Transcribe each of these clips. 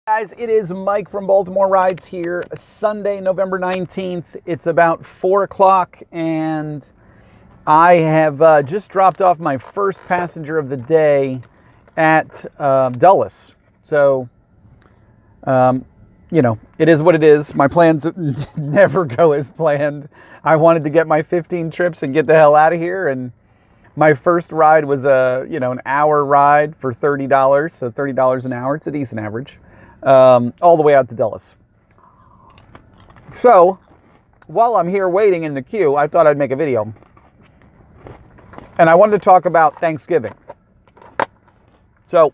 Guys, it is Mike from Baltimore Rides here. Sunday, November 19th. It's about 4 o'clock and I have just dropped off my first passenger of the day at Dulles. So, it is what it is. My plans never go as planned. I wanted to get my 15 trips and get the hell out of here. And my first ride was an hour ride for $30. So $30 an hour. It's a decent average. All the way out to Dulles. So, while I'm here waiting in the queue, I thought I'd make a video. And I wanted to talk about Thanksgiving. So,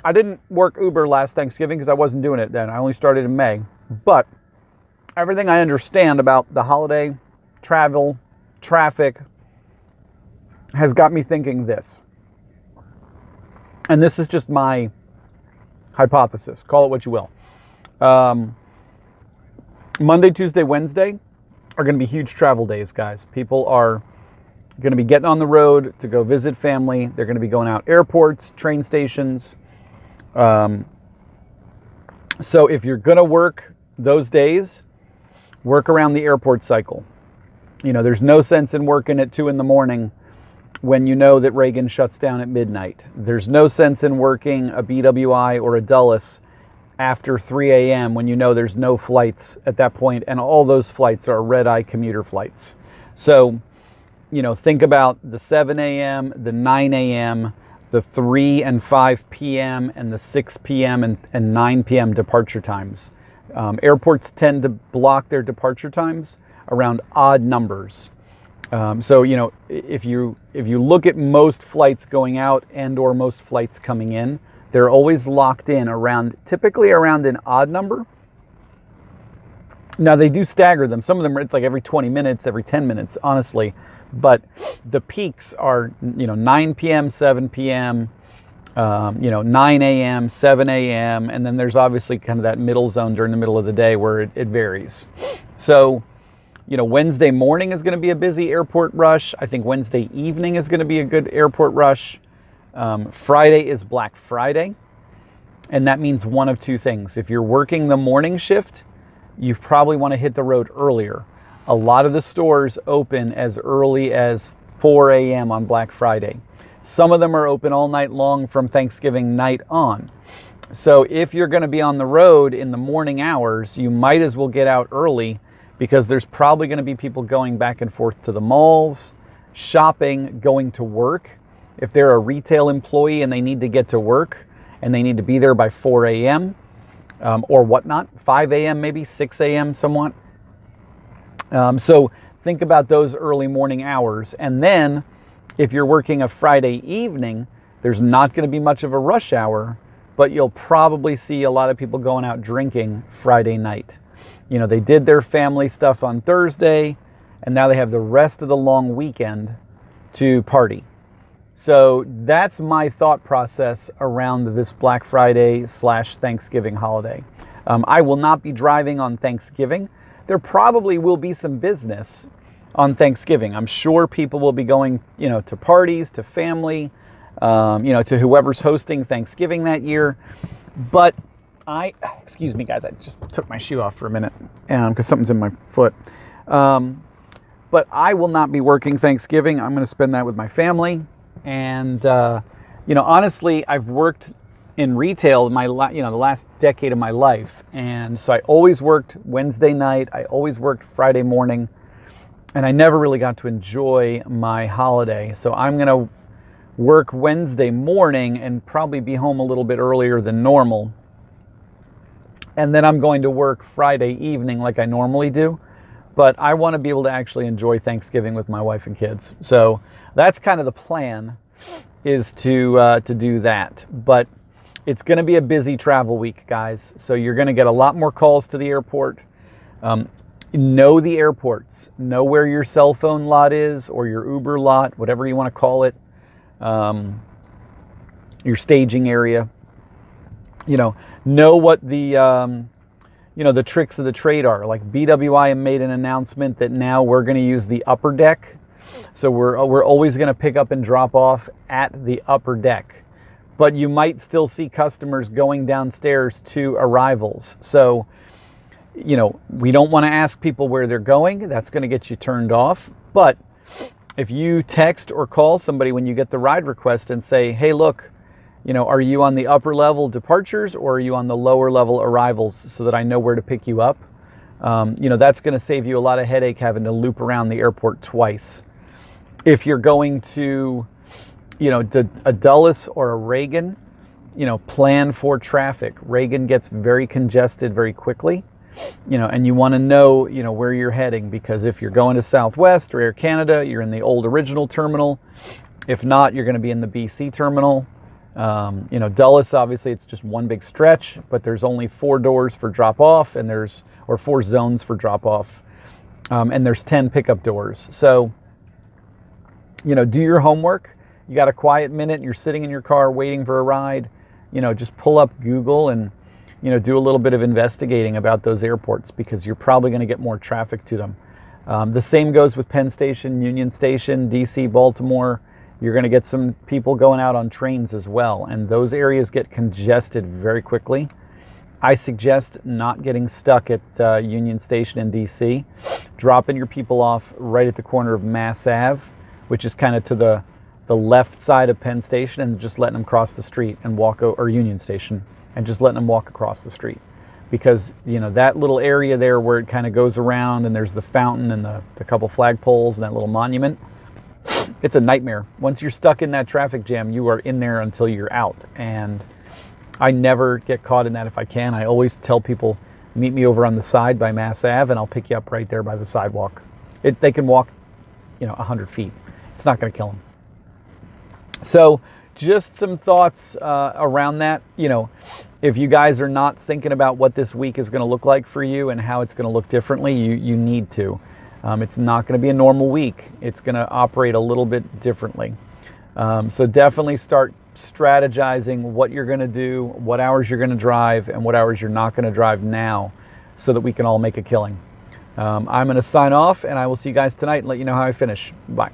I didn't work Uber last Thanksgiving because I wasn't doing it then. I only started in May. But everything I understand about the holiday, travel, traffic, has got me thinking this. And this is just my hypothesis. Call it what you will. Monday, Tuesday, Wednesday are going to be huge travel days, guys. People are going to be getting on the road to go visit family. They're going to be going out airports, train stations. So if you're going to work those days, work around the airport cycle. There's no sense in working at 2 a.m. when you know that Reagan shuts down at midnight. There's no sense in working a BWI or a Dulles after 3 a.m. when you know there's no flights at that point, and all those flights are red-eye commuter flights. So, think about the 7 a.m., the 9 a.m., the 3 and 5 p.m., and the 6 p.m. and 9 p.m. departure times. Airports tend to block their departure times around odd numbers. So, if you look at most flights going out and or most flights coming in, they're always locked in typically around an odd number. Now, they do stagger them. Some of them, it's like every 20 minutes, every 10 minutes, honestly. But the peaks are, 9 p.m., 7 p.m., 9 a.m., 7 a.m., and then there's obviously kind of that middle zone during the middle of the day where it varies. So, Wednesday morning is going to be a busy airport rush. I think Wednesday evening is going to be a good airport rush. Friday is Black Friday. And that means one of two things. If you're working the morning shift, you probably want to hit the road earlier. A lot of the stores open as early as 4 a.m. on Black Friday. Some of them are open all night long from Thanksgiving night on. So if you're going to be on the road in the morning hours, you might as well get out early, because there's probably going to be people going back and forth to the malls, shopping, going to work. If they're a retail employee and they need to get to work and they need to be there by 4 a.m. Or whatnot, 5 a.m. maybe, 6 a.m. somewhat. So think about those early morning hours. And then if you're working a Friday evening, there's not going to be much of a rush hour, but you'll probably see a lot of people going out drinking Friday night. They did their family stuff on Thursday, and now they have the rest of the long weekend to party. So that's my thought process around this Black Friday / Thanksgiving holiday. I will not be driving on Thanksgiving. There probably will be some business on Thanksgiving. I'm sure people will be going, to parties, to family, to whoever's hosting Thanksgiving that year. But excuse me, guys, I just took my shoe off for a minute because something's in my foot. But I will not be working Thanksgiving. I'm going to spend that with my family. And, honestly, I've worked in retail the last decade of my life. And so I always worked Wednesday night. I always worked Friday morning. And I never really got to enjoy my holiday. So I'm going to work Wednesday morning and probably be home a little bit earlier than normal. And then I'm going to work Friday evening like I normally do. But I want to be able to actually enjoy Thanksgiving with my wife and kids. So that's kind of the plan, is to do that. But it's going to be a busy travel week, guys. So you're going to get a lot more calls to the airport. Know the airports. Know where your cell phone lot is, or your Uber lot, whatever you want to call it. Your staging area. Know what the the tricks of the trade are. Like BWI made an announcement that now we're going to use the upper deck. So we're always going to pick up and drop off at the upper deck. but you might still see customers going downstairs to arrivals. So, you know, we don't want to ask people where they're going. That's going to get you turned off. But if you text or call somebody when you get the ride request and say, hey, look, you know, are you on the upper level departures or are you on the lower level arrivals, so that I know where to pick you up? You know, that's going to save you a lot of headache having to loop around the airport twice. If you're going to, you know, a Dulles or a Reagan, you know, plan for traffic. Reagan gets very congested very quickly, you know, and you want to know, you know, where you're heading, because if you're going to Southwest or Air Canada, you're in the old original terminal. If not, you're going to be in the BC terminal. You know, Dulles, obviously it's just one big stretch, but there's only 4 doors for drop off, and or 4 zones for drop off. And there's 10 pickup doors. So, you know, do your homework. You got a quiet minute, you're sitting in your car waiting for a ride, you know, just pull up Google and, you know, do a little bit of investigating about those airports, because you're probably going to get more traffic to them. The same goes with Penn Station, Union Station, DC, Baltimore. You're going to get some people going out on trains as well, and those areas get congested very quickly. I suggest not getting stuck at Union Station in DC. Dropping your people off right at the corner of Mass Ave, which is kind of to the left side of Penn Station, and just letting them cross the street and walk, or Union Station, and just letting them walk across the street. Because, you know, that little area there where it kind of goes around and there's the fountain and the couple flagpoles and that little monument, it's a nightmare. Once you're stuck in that traffic jam, you are in there until you're out. And I never get caught in that if I can. I always tell people, meet me over on the side by Mass Ave and I'll pick you up right there by the sidewalk. They can walk, you know, 100 feet. It's not going to kill them. So just some thoughts around that. You know, if you guys are not thinking about what this week is going to look like for you and how it's going to look differently, you need to. It's not going to be a normal week. It's going to operate a little bit differently. So definitely start strategizing what you're going to do, what hours you're going to drive, and what hours you're not going to drive now, so that we can all make a killing. I'm going to sign off, and I will see you guys tonight and let you know how I finish. Bye.